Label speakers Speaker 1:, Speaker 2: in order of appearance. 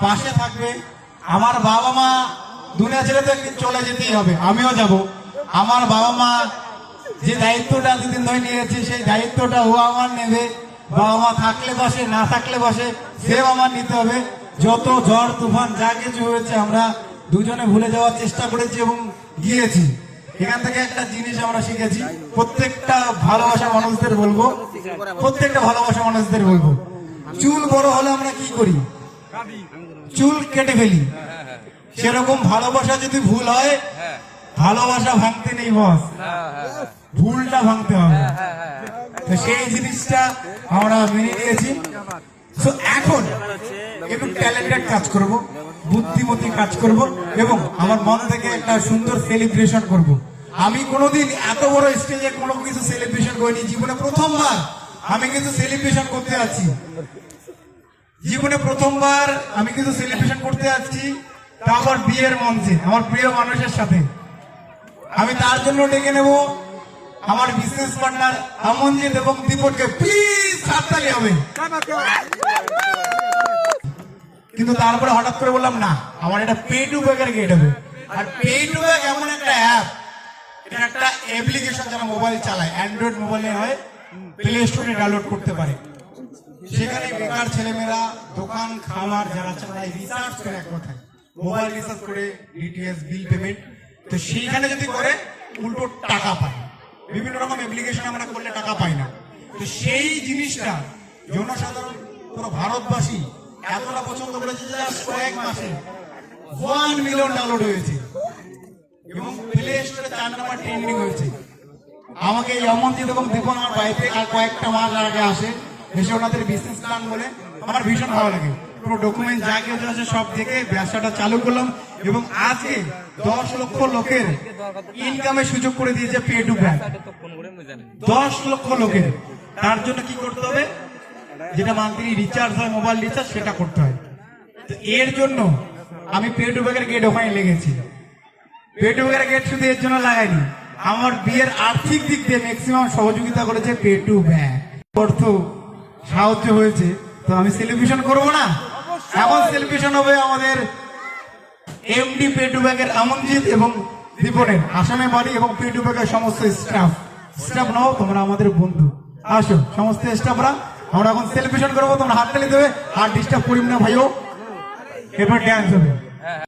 Speaker 1: পাশে থাকবে। আমার বাবা মা দুনিয়া ছেড়ে তো একদিন চলে যেতেই হবে, আমিও যাব। আমার বাবা মা যে দায়িত্বটা এতদিন ধরে নিয়েছে সেই দায়িত্বটা ও আমার নেবে। বাবা মা থাকলে বসে, না থাকলে বসে, সেও আমার নিতে হবে। যত ঝড় তুফান যা কিছু হয়েছে আমরা দুজনে ভুলে যাওয়ার চেষ্টা করেছি এবং গিয়েছি। এখান থেকে একটা জিনিস আমরা শিখেছি, প্রত্যেকটা ভালোবাসা মানুষদের বলবো, চুল বড় হলে আমরা কি করি? চুল কেটে ফেলি। সেরকম ভালোবাসা যদি ভুল হয়, ভালোবাসা ভাঙতে নেই বস, ভুলটা ভাঙতে হবে। তো সেই জিনিসটা আমরা মেনে নিয়েছি। তো এখন একটু ট্যালেন্টেড কাজ করব, বুদ্ধিমতী কাজ করব এবং আমার মন থেকে একটা সুন্দর সেলিব্রেশন করব। আমি কোনোদিন এত বড় স্টেজে কোনো কিছু সেলিব্রেশন করিনি, জীবনে প্রথমবার আমি কিন্তু সেলিব্রেশন করতে যাচ্ছি। জীবনে প্রথমবার আমি কিন্তু সেলিব্রেশন করতে যাচ্ছি, তা আবার বিয়ের মঞ্চে আমার প্রিয় মানুষের সাথে। আমি তার জন্য ডেকে নেব আমার বিজনেস পার্টনার আমনজিৎ এবং দীপককে। প্লিজ হাততালি হবে। কিন্তু তারপরে হঠাৎ করে বললাম না, আমার এটা পে টু ব্যাগের গেট হবে। আর পে টু ব্যাগ এমন একটা অ্যাপ, এটা একটা অ্যাপ্লিকেশন যারা মোবাইল চালায়, অ্যান্ড্রয়েড মোবাইলে হয়, প্লে স্টোরে ডাউনলোড করতে পারে। সেখানে বেকার ছেলেমেয়েরা দোকান খামার যারা চালায় রিসার্চ করে, এক কথায় মোবাইল রিসার্চ করে ডিটিএস বিল পেমেন্ট, তো সেইখানে যদি করে উল্টো টাকা পায়। বিভিন্ন রকম অ্যাপ্লিকেশন আমরা করলে টাকা পাই না। তো সেই জিনিসটা জনসাধারণ পুরো ভারতবাসী এতটা পছন্দ করেছে যে কয়েক মাসে 1 মিলিয়ন ডাউনলোড হয়েছে এবং প্লে স্টোরে 4 নাম্বার ট্রেন্ডিং হয়েছে। আমাকে আমনজিৎ এবং দীপন আমার বাড়িতে আর কয়েকটা মাস আগে আসে, এসে ওনাদের বিজনেস প্ল্যান বলে, আমার ভীষণ ভালো লাগে। পুরো ডকুমেন্ট যা কিছু আছে সব দেখে ব্যবসাটা চালু করলাম এবং আজকে 10 লক্ষ লোকের ইনকামের সুযোগ করে দিয়েছে পে টু ব্যাগ। 10 লক্ষ লোকের। তার জন্য কি করতে হবে? যেটা মান্থলি রিচার্জ হয়, মোবাইল রিচার্জ, সেটা করতে হয়। তো এর জন্য আমি পে টু ব্যাগের গেট ওখানে লেগেছি। পে টু ব্যাগের গেট শুধু এর জন্য লাগাইনি, আমার বিয়ের আর্থিক দিক দিয়ে ম্যাক্সিমাম সহযোগিতা করেছে পে টু ব্যাগ। অর্থ সাহায্য হয়েছে, তো আমি সেলিব্রেশন করবো না? এখন সেলিব্রেশন হবে আমাদের এমডি পে টু ব্যাগের আমনজিৎ এবং দীপনের আসামে বাড়ি এবং পে টু ব্যাগের সমস্ত স্টাফ নাও, তোমরা আমাদের বন্ধু, আসো সমস্ত স্টাফরা। আমরা এখন সেলিব্রেশন করবো, তোমরা হাততালি দেবে, আর ডিস্টার্ব করিম না ভাইও। এরপর ড্যান্স হবে।